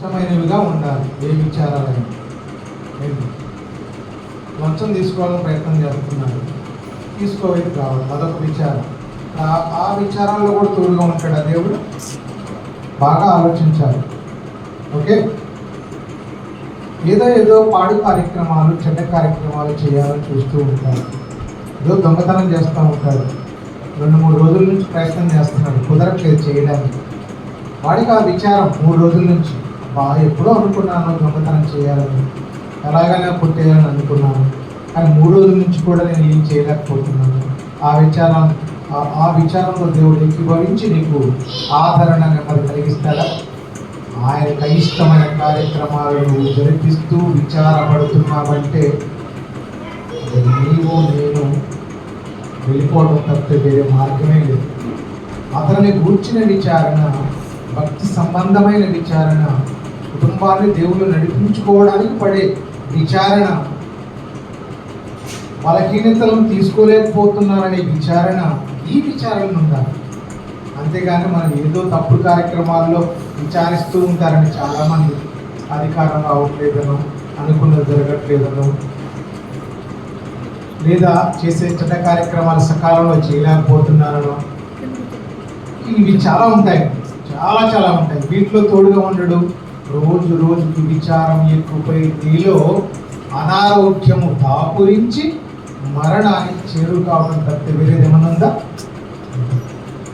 ఇష్టమైనవిగా ఉండాలి. ఏ విచారాలైనా లంచం తీసుకోవాలని ప్రయత్నం చేస్తున్నారు, తీసుకోవేది కావాలి, అదొక విచారం. ఆ విచారాల్లో కూడా తోడుగా ఉంటాడు ఆ దేవుడు. బాగా ఆలోచించాలి. ఓకే, ఏదో పాడు కార్యక్రమాలు, చెడ్డ కార్యక్రమాలు చేయాలని చూస్తూ ఉంటారు. ఏదో దొంగతనం చేస్తూ ఉంటాడు. 2-3 రోజుల నుంచి ప్రయత్నం చేస్తున్నాడు, కుదరట్లేదు చేయడానికి. వాడికి ఆ విచారం 3 రోజుల నుంచి, ఎప్పుడో అనుకున్నాను దొంగతనం చేయాలని, ఎలాగైనా కొట్టేయాలని అనుకున్నాను, కానీ 3 రోజుల నుంచి కూడా నేను ఏం చేయలేకపోతున్నాను. ఆ విచారంలో దేవుడు ఏకీభవించి నీకు ఆదరణ నెమ్మది కలిగిస్తాడా? ఆయనకు ఇష్టమైన కార్యక్రమాలను జరిపిస్తూ విచారపడుతున్నామంటే నీవు నేను వెళ్ళిపోవడం తప్పితే వేరే మార్గమే లేదు. అతనిని గూర్చిన విచారణ, భక్తి సంబంధమైన విచారణ, కుటుంబాన్ని దేవుళ్ళు నడిపించుకోవడానికి పడే విచారణ, బలహీనతలను తీసుకోలేకపోతున్నారనే విచారణ, ఈ విచారణ ఉండాలి. అంతేగాని మనం ఏదో తప్పుడు కార్యక్రమాల్లో విచారిస్తూ ఉంటారని చాలామంది. అధికారం రావట్లేదనో, అనుకున్నది జరగట్లేదనో, లేదా చేసే చెడ్డ కార్యక్రమాలు సకాలంలో చేయలేకపోతున్నారనో, ఇవి చాలా ఉంటాయి, చాలా ఉంటాయి. వీటిలో తోడుగా ఉండడు రోజుకి విచారం ఎక్కువై నీలో అనారోగ్యము దాపురించి మరణానికి చేరువ కావడం తప్పితే వేరేది ఏమన్నా ఉందా?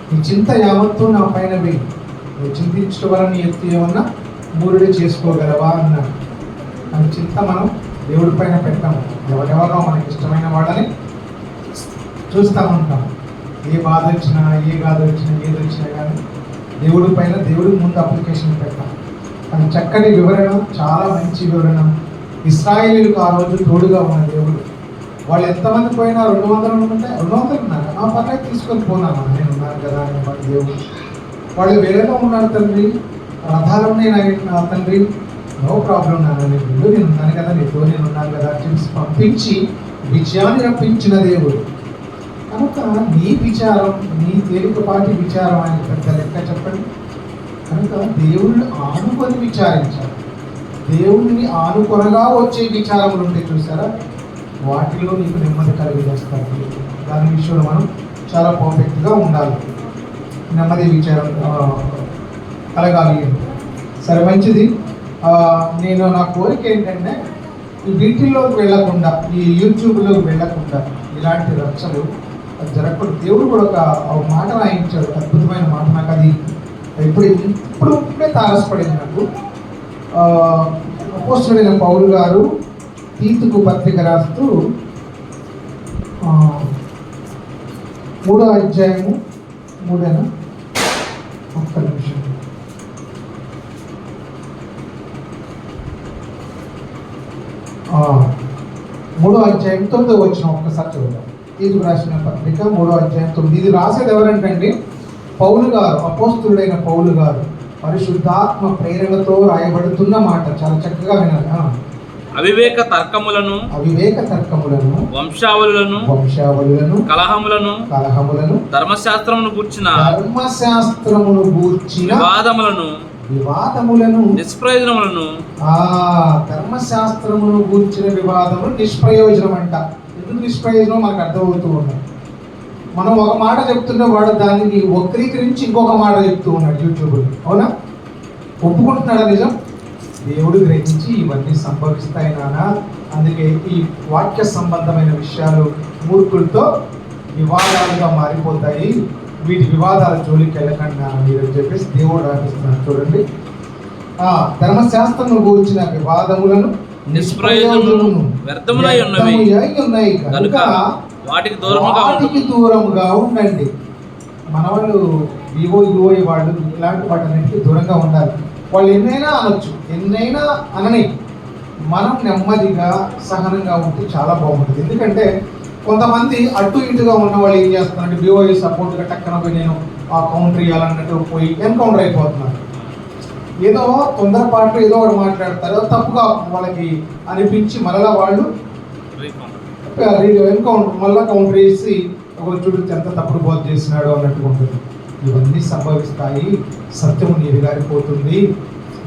నీ చింత యావత్తు నా పైన వేయి, నువ్వు చింతించడం వల్ల నీ ఎత్తు ఏమన్నా మూరుడే చేసుకోగలవా అన్నాడు. మన చింత మనం దేవుడి పైన పెట్టాము. ఎవరెవరో మనకి ఇష్టమైన వాళ్ళని చూస్తూ ఉంటాం. ఏ బాధ వచ్చినా, ఏ గాథ వచ్చినా, ఏది వచ్చినా కానీ దేవుడి పైన, దేవుడి ముందు అప్లికేషన్ పెట్టాం. అది చక్కటి వివరణ, చాలా మంచి వివరణ. ఇశ్రాయేలీయులకు ఆ రోజు తోడుగా ఉన్న దేవుడు. వాళ్ళు ఎంతమంది పోయినా 200 ఉంటే 200 ఉన్నారు, ఆ పర్లేదు తీసుకొని పోనామా, నేను ఉన్నాను కదా అని వాళ్ళ దేవుడు. వాళ్ళు వేరేలో ఉన్నారు తండ్రి, రథాలు ఉన్నాయి నా తండ్రి, నో ప్రాబ్లం నాన్న, నేను ఉన్నాను కదా, నీతో నేను ఉన్నాను కదా అని పంపించి విజయాన్ని రప్పించిన దేవుడు. కనుక నీ విచారం, నీ తేలికపాటి విచారం ఆయన పెద్ద లెక్క చెప్పండి. కనుక దేవుళ్ళు ఆనుకొని విచారించాలి. దేవుడిని ఆనుకొనగా వచ్చే విచారములు ఉంటే చూసారా, వాటిలో నీకు నెమ్మది కలిగజేస్తారు. దాని విషయంలో మనం చాలా పర్ఫెక్ట్గా ఉండాలి. నెమ్మది విచారం కలగాలి. సరే, మంచిది. నేను నా కోరిక ఏంటంటే వీటిల్లోకి వెళ్ళకుండా, ఈ యూట్యూబ్లోకి వెళ్ళకుండా, ఇలాంటి రచ్చలు జరగకూడదు. దేవుడు కూడా ఒక మాట రాయించాడు, అద్భుతమైన మాట. నాకు అది ఇప్పుడే తారసపడింది నాకు. అపోస్తలుడైన పౌలు గారు తీతుకు పత్రిక రాస్తూ 3వ అధ్యాయము 3వ అధ్యాయం 9వ వచనం ఒక్కసారి చూద్దాం. తీతుకు రాసిన పత్రిక 3వ అధ్యాయం 9. ఇది రాసేది ఎవరంటే పౌలు గారు, అపోస్తలుడైన పౌలు గారు. పరిశుద్ధాత్మ ప్రేరణతో రాయబడుతున్న మాట. చాలా చక్కగా వినాలి. అవివేక తర్కములను వంశావళులను కలహములను ధర్మశాస్త్రమును గూర్చిన వివాదములను నిష్ప్రయోజనములను ధర్మశాస్త్రమును గూర్చిన వివాదములు నిష్ప్రయోజనం అంట. ఎందుకు నిష్ప్రయోజనం మనకు అర్థమవుతూ ఉన్నాయి. మనం ఒక మాట చెప్తున్న వాడు దాన్ని వక్రీకరించి ఇంకొక మాట చెప్తూ ఉన్నాడు యూట్యూబ్లో. అవునా? ఒప్పుకుంటున్నాడా నిజం? దేవుడు గ్రహించి ఇవన్నీ సంభవిస్తాయి నాన్న, అందుకే ఈ వాక్య సంబంధమైన విషయాలు మూర్ఖులతో వివాదాలుగా మారిపోతాయి, వీటి వివాదాల జోలికి వెళ్ళకండి నాన్న మీరు అని చెప్పేసి దేవుడు రాపిస్తున్నాడు. చూడండి, ధర్మశాస్త్రం గురించిన వివాదములను నిష్ప్రయోజనములను వ్యర్థములై ఉన్నాయి కనుక వాటికి దూరముగా ఉండండి. మన వాళ్ళు యువో వాళ్ళు ఇలాంటి వాటికి దూరంగా ఉండాలి. వాళ్ళు ఎన్నైనా అనొచ్చు, ఎన్నైనా అనని, మనం నెమ్మదిగా సహనంగా ఉంటే చాలా బాగుంటుంది. ఎందుకంటే కొంతమంది అటు ఇటుగా ఉన్న వాళ్ళు ఏం చేస్తున్నారంటే బీఓఐ సపోర్ట్గా టక్కన పోయి నేను ఆ కౌంటర్ ఇవ్వాలన్నట్టు పోయి ఎన్కౌంటర్ అయిపోతున్నారు. ఏదో తొందరపాటు ఏదో ఒకటి మాట్లాడతారు, తప్పుగా వాళ్ళకి అనిపించి మళ్ళా వాళ్ళు ఎన్కౌంటర్ మళ్ళీ కౌంటర్ వేసి ఒక చూడు ఎంత తప్పుడు బోధ చేసినాడు అన్నట్టు ఉంటుంది. ఇవన్నీ సంభవిస్తాయి, సత్యము నీరుగారిపోతుంది.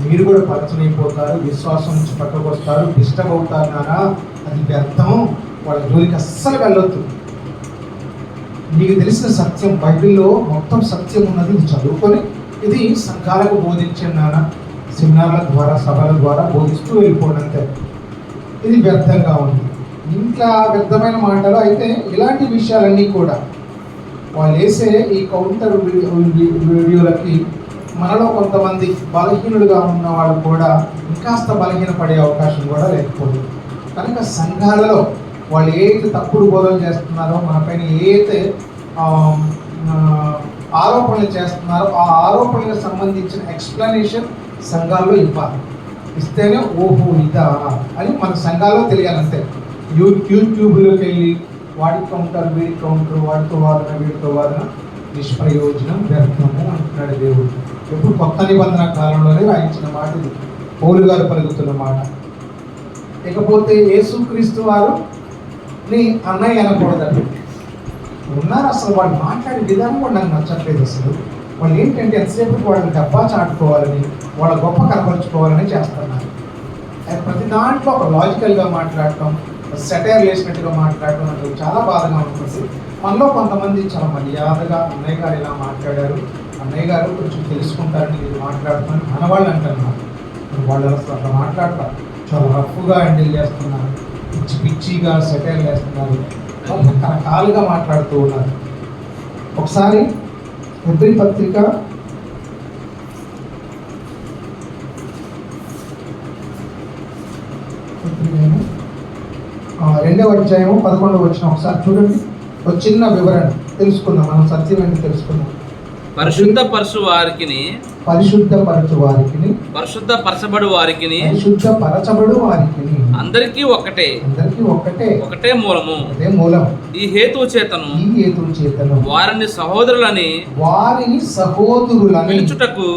మీరు కూడా పలచనైపోతారు, విశ్వాసం నుంచి పక్కకు వస్తారు, డిస్టర్బ్ అవుతారు నానా, అది వ్యర్థం. వాళ్ళ జోలికి అస్సలు వెళ్ళొద్దు. నీకు తెలిసిన సత్యం బైబిల్లో మొత్తం సత్యం ఉన్నది, ఇది చదువుకొని ఇది సంఘాలకు బోధించండి నాన్న. సెమినార్ల ద్వారా, సభల ద్వారా బోధిస్తూ వెళ్ళిపోండి అంతే. ఇది వ్యర్థంగా ఉంది. ఇంట్లో వ్యర్థమైన మాటలు అయితే ఇలాంటి విషయాలన్నీ కూడా వాళ్ళు వేసే ఈ కౌంటర్ వీడియోలకి మనలో కొంతమంది బలహీనులుగా ఉన్న వాళ్ళు కూడా ఇంకాస్త బలహీనపడే అవకాశం కూడా లేకపోదు. కనుక సంఘాలలో వాళ్ళు ఏదైతే తప్పుడు బోధన చేస్తున్నారో, మనపైన ఏదైతే ఆరోపణలు చేస్తున్నారో ఆ ఆరోపణలకు సంబంధించిన ఎక్స్ప్లెనేషన్ సంఘాల్లో ఇవ్వాలి. ఇస్తేనే ఓహో ఇదా అని మన సంఘాల్లో తెలియాలంతే. యూట్యూబ్లోకి వెళ్ళి వాడికి కౌంటర్, వీడి కౌంటర్, వాడితో వాదన, వీడితో వాదన నిష్ప్రయోజనం, వ్యర్థము అంటున్నాడు దేవుడు. ఎప్పుడు కొత్త నిబంధన కాలంలోనే రాయించిన మాట ఇది, పౌలు గారు పలుకుతున్న మాట. ఇకపోతే యేసుక్రీస్తు వారు నీ అన్నయ్య అనకూడదండి. ఉన్నారు అసలు వాళ్ళు మాట్లాడే విధానం కూడా నాకు నచ్చట్లేదు. అసలు వాళ్ళు ఏంటంటే ఎంతసేపు వాళ్ళని డబ్బా చాటుకోవాలని, వాళ్ళ గొప్ప కనపరుచుకోవాలని చేస్తున్నారు. ప్రతి దాంట్లో ఒక లాజికల్గా మాట్లాడటం, సెటైర్ వేసినట్టుగా మాట్లాడటం అంటే చాలా బాధగా ఉంటుంది. మనలో కొంతమంది చాలా మర్యాదగా అన్నయ్య గారు ఇలా మాట్లాడారు, అన్నయ్య గారు కొంచెం తెలుసుకుంటారని ఇది మాట్లాడుతున్నాను మన వాళ్ళు అంటున్నారు. వాళ్ళు అసలు అట్లా మాట్లాడతారు, చాలా రఫ్గా హ్యాండిల్ చేస్తున్నారు, పిచ్చి పిచ్చిగా సెటైర్ వేస్తున్నారు, రకరకాలుగా మాట్లాడుతూ ఉన్నారు. ఒకసారి హెబ్రీ పత్రిక 2వ అధ్యాయము 11వ వచనం ఒకసారి చూడండి. ఒక చిన్న వివరణ తెలుసుకుందాం, మనం సత్యం ఏంటి తెలుసుకుందాం. పరిశుద్ధపరచు వారికిని, పరిశుద్ధపరచు వారికిని, పరిశుద్ధపరచబడు వారికిని, పరిశుద్ధపరచబడు వారికిని అందరికీ ఒక్కటే, అందరికీ ఒక్కటే, ఒకటే మూలము, అదే మూలం. ఈ హేతువు చేతను వారిని సహోదరులని పిలుచుటకు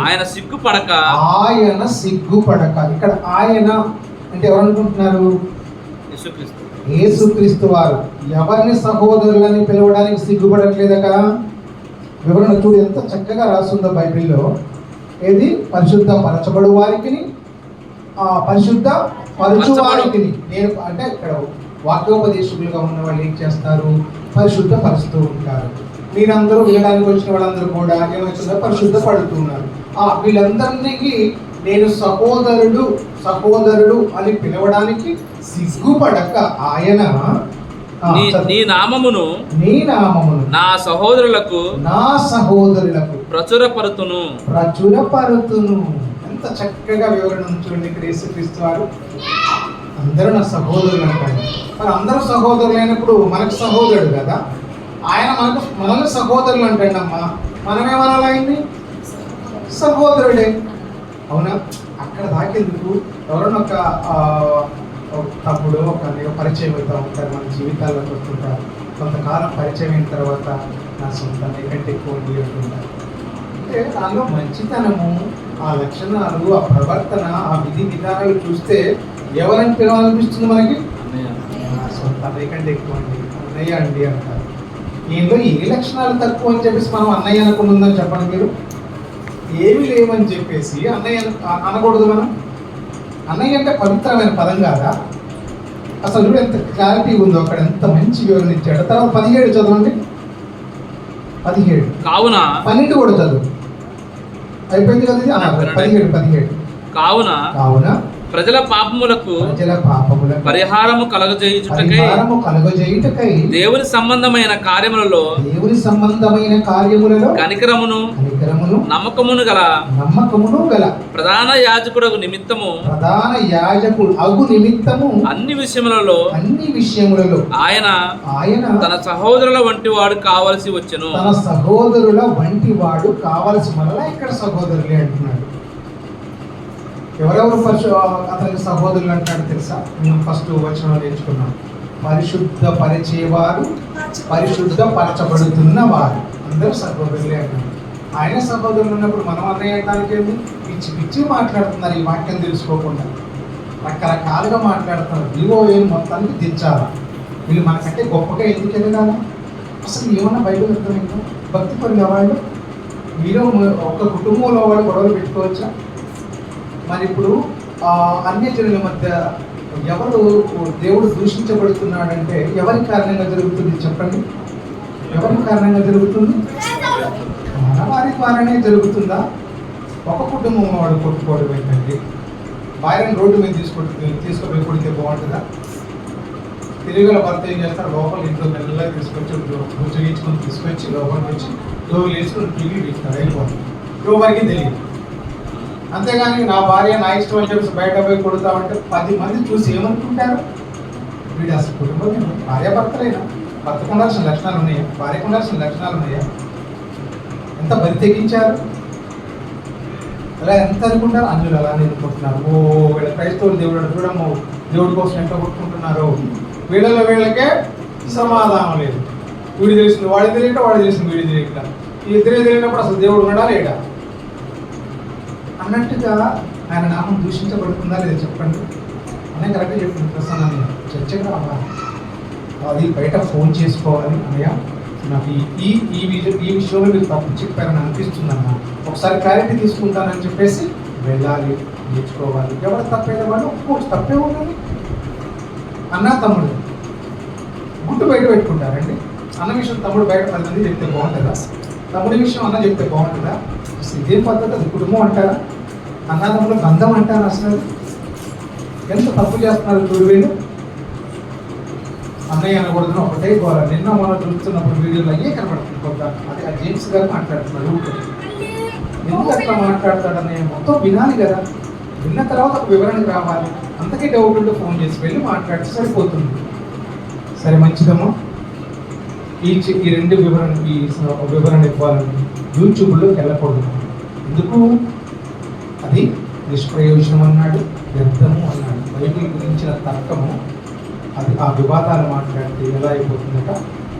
ఆయన సిగ్గుపడక. ఇక్కడ ఆయన అంటే ఎవరు అనుకుంటున్నారు? యేసుక్రీస్తు వారు. ఎవరిని సహోదరులని పిలవడానికి సిగ్గుపడట్లేదట. వివరణ చూడు ఎంత చక్కగా రాస్తుందో బైబిల్లో. ఏది? పరిశుద్ధ పరచబడు వారికి, పరిశుద్ధ పరచు వారికి. నేను అంటే ఇక్కడ వాక్యోపదేశకులుగా ఉన్న వాళ్ళు ఏం చేస్తారు? పరిశుద్ధ పరుస్తూ ఉంటారు. మీరందరూ వినడానికి వచ్చిన వాళ్ళందరూ కూడా ఏమవుతుందో పరిశుద్ధ పడుతున్నారు. వీళ్ళందరికీ నేను సహోదరుడు అని పిలవడానికి సిగ్గుపడక ఆయన నీ నామమును నా సహోదరులకు ప్రచురపరుతును. ఎంత చక్కగా వివరణ చూడండి. ఇక్కడ యేసుక్రీస్తు వారు అందరూ నా సహోదరులు అంటాడు. మరి అందరూ సహోదరులు అయినప్పుడు మనకు సహోదరుడు కదా, ఆయన మనల్ని సహోదరులు అంటాడు. అమ్మా మనమేమనాలైంది? సహోదరుడే. అవునా? అక్కడ దాకేందుకు ఎవరన్నా ఒక తమ్ముడు, ఒక పరిచయం అవుతూ ఉంటారు, మన జీవితాల్లోకి వస్తుంటారు. కొంతకాలం పరిచయం అయిన తర్వాత నా సొంత కంటే ఎక్కువ అంటుంటారు. అంటే దానిలో మంచితనము, ఆ లక్షణాలు, ఆ ప్రవర్తన, ఆ విధి విధానాలు చూస్తే ఎవరంటే పిలవాలనిపిస్తుంది మనకి? సొంత అన్నయ్య కంటే ఎక్కువ అండి, అన్నయ్య అండి అంటారు. దీనిలో ఏ లక్షణాలు తక్కువ అని చెప్పేసి మనం అన్నయ్య అనుకుంటుందని చెప్పండి మీరు. ఏమి లేవని చెప్పేసి అన్నయ్య అనకూడదు. మనం అన్నయ్య అంటే పవిత్రమైన పదం కాదా? అసలు చూడు ఎంత క్లారిటీ ఉందో అక్కడ, ఎంత మంచి వివరణ ఇచ్చాడు. తర్వాత 17 చదవండి. 17 కావున 12 కూడా చదువు. అయిపోయింది కదా? 17 కావున ప్రజల పాపములకు పరిహారము కలగజేయుటకై దేవుని సంబంధమైన కార్యములలో కనికరమును నమ్మకమును గల ప్రధాన యాజకుడు నిమిత్తము అన్ని విషయములలో ఆయన తన సహోదరుల వంటి వాడు కావలసి వచ్చెను. తన సహోదరుల వంటి వాడు కావలసి, మళ్ళా ఇక్కడ సహోదరులే అంటున్నాడు. ఎవరెవరు అతనికి సహోదరులు అంటాడు తెలుసా? మేము ఫస్ట్ వచనంలో నేర్చుకున్నాం. పరిశుద్ధ పరిచేవారు, పరిశుద్ధ పరచబడుతున్న వారు అందరూ సహోదరులే అంటారు. ఆయన సహోదరులు ఉన్నప్పుడు మనం అన్నయ్య అనడానికి ఏంటి? పిచ్చి పిచ్చి మాట్లాడుతున్నారు. ఈ వాక్యం తెలుసుకోకుండా రకరకాలుగా మాట్లాడుతున్నారు. వివోఏ మొత్తానికి దించాలా? వీళ్ళు మనకంటే గొప్పగా ఎందుకు ఎదగాల? అసలు ఏమన్నా బయటకు వెళ్తాం? భక్తి పరుల వాళ్ళు మీరు ఒక కుటుంబంలో వాళ్ళు గొడవలు పెట్టుకోవచ్చా? మరి ఇప్పుడు అన్యజనుల మధ్య ఎవరు దేవుడు దూషించబడుతున్నాడంటే ఎవరి కారణంగా జరుగుతుంది చెప్పండి? ఎవరి కారణంగా జరుగుతుంది? మన వారి ద్వారానే జరుగుతుందా? ఒక కుటుంబం వాడు కొట్టుకోవడం ఏంటండి? భార్యను రోడ్డు మీద తీసుకుపోయి కొడితే బాగుంటుందా? తిరుగుల భర్త ఏం చేస్తారు? లోపల ఇంట్లో మెల్లగా తీసుకొచ్చి తీసుకొచ్చి లోపలికి వచ్చి డోర్లు వేసుకుని టీవీ తీస్తారు, అయిపోతుంది. ఎవరికి తెలియదు. అంతేగాని నా భార్య నా ఇష్టం అని చెప్పి బయట పోయి కొడతామంటే 10 మంది చూసి ఏమనుకుంటారు? వీడు అసలు కుటుంబం భార్య భర్తలేనా? భర్తకు ఉండాల్సిన లక్షణాలు ఉన్నాయా? భార్యకు ఉండాల్సిన లక్షణాలు ఉన్నాయా? ఎంత బరి తెగించారు? అలా ఎంత అనుకుంటారు? అన్యులు అలానే అనుకుంటున్నారు. ఓ వీళ్ళ క్రైస్తవులు దేవుడు చూడము, దేవుడి కోసం ఎంత కొట్టుకుంటున్నారు. వీళ్ళకే సమాధానం లేదు. వీడు తెలిసింది వాడి తెలియట, వాడు తెలిసింది వీడి తెలియట. ఈ ఇద్దరే తెలియనప్పుడు అసలు దేవుడు ఉన్నాడా లేడా అన్నట్టుగా ఆయన నామం దూషించబడుతుందా లేదా చెప్పండి? అనే కరెక్ట్గా చెప్పింది ప్రసన్న. చర్చగా రావాలి, అది బయట ఫోన్ చేసుకోవాలి. అన్నయ్య నాకు ఈ విషయంలో మీరు తప్పు చెప్పారని అనిపిస్తుందన్న, ఒకసారి క్లారిటీ తీసుకుంటానని చెప్పేసి వెళ్ళాలి, నేర్చుకోవాలి. ఎవరు తప్పేదే వాళ్ళు ఒప్పుకోవచ్చు, తప్పే ఉండాలి. అన్న తమ్ముడు గుట్టు బయట పెట్టుకుంటారండి. అన్న విషయం తమ్ముడు బయట 10 మంది చెప్తే బాగుంటుందా? తమ్ముడి విషయం అన్న చెప్తే బాగుంటుందా? అసలు ఇదేం పద్ధతి? అది కుటుంబం అంటారా? అన్నదమ్ముల బంధం అంటారా? అసలు ఎంత తప్పు చేస్తున్నారు చూడు వీళ్ళు. అన్నయ్య అనకూడదు ఒకటే గోర. నిన్న మనం చూస్తున్నప్పుడు వీడియోలో అయ్యే కనపడుతుంది కొత్త. అది ఆ జేమ్స్ గారు మాట్లాడుతున్నారు. ఎందుకు అట్లా మాట్లాడతాడు అన్నయ్య? మొత్తం వినాలి కదా. విన్న తర్వాత ఒక వివరణకు రావాలి. అంతకే డౌట్ ఉంటే ఫోన్ చేసి వెళ్ళి మాట్లాడితే సరిపోతుంది. సరే మంచిదమ్మా. ఈ 2 వివరణ ఇవ్వాలని యూట్యూబ్లోకి వెళ్ళకూడదు. ఎందుకు? అది నిష్ప్రయోజనం అన్నాడు, వ్యర్థము అన్నాడు. బైబిల్ గురించిన తర్కము అది ఆ వివాదాలు మాట్లాడితే ఎలా అయిపోతుందట?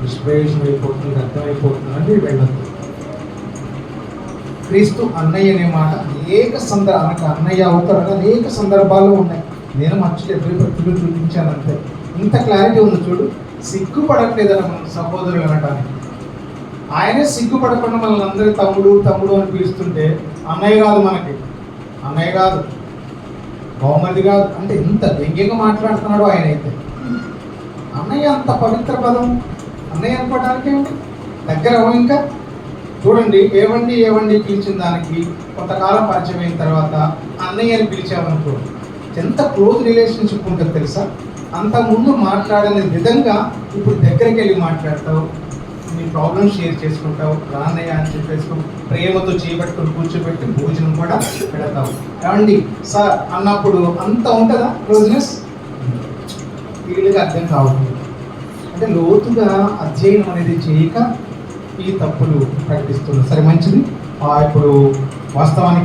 నిష్ప్రయోజనం అయిపోతుంది, వ్యర్థమైపోతుంది అని వెళ్ళద్దు. క్రీస్తు అన్నయ్య అనే మాట అనేక అన్నయ్య అవుతారని అనేక సందర్భాలు ఉన్నాయి. నేను మంచి ప్రతిభ చూపించాను అంతే. ఇంత క్లారిటీ ఉంది చూడు. సిగ్గుపడట్లేదన్న మన సహోదరులు అనడానికి. ఆయనే సిగ్గుపడకుండా మనల్ని అందరూ తమ్ముడు తమ్ముడు అని పిలుస్తుంటే అన్నయ్య కాదు, మనకి అన్నయ్య కాదు, బహుమతి కాదు అంటే ఎంత వ్యంగ్యంగా మాట్లాడుతున్నాడో ఆయన అయితే. అన్నయ్య అంత పవిత్ర పదం. అన్నయ్య అనుకోవడానికి ఏమిటి? దగ్గర ఇంకా చూడండి, ఏవండి పిలిచిన దానికి కొంతకాలం పరిచయం అయిన తర్వాత అన్నయ్య అని పిలిచామనుకో, ఎంత క్లోజ్ రిలేషన్షిప్ ఉంటుంది తెలుసా? అంతకుముందు మాట్లాడని విధంగా ఇప్పుడు దగ్గరికి వెళ్ళి మాట్లాడతావు, నీ ప్రాబ్లమ్ షేర్ చేసుకుంటావు, రాన్నయ్య అని చెప్పేసి ప్రేమతో చేపట్టుకుని కూర్చోబెట్టి భోజనం కూడా పెడతావు. ఏమండి సార్ అన్నప్పుడు అంత ఉంటుందా క్లోజ్నెస్? వీళ్ళకి అర్థం కావట్లేదు. అంటే లోతుగా అధ్యయనం అనేది చేయక ఈ తప్పులు ప్రకటిస్తున్నారు. సరే మంచిది. ఇప్పుడు వాస్తవానికి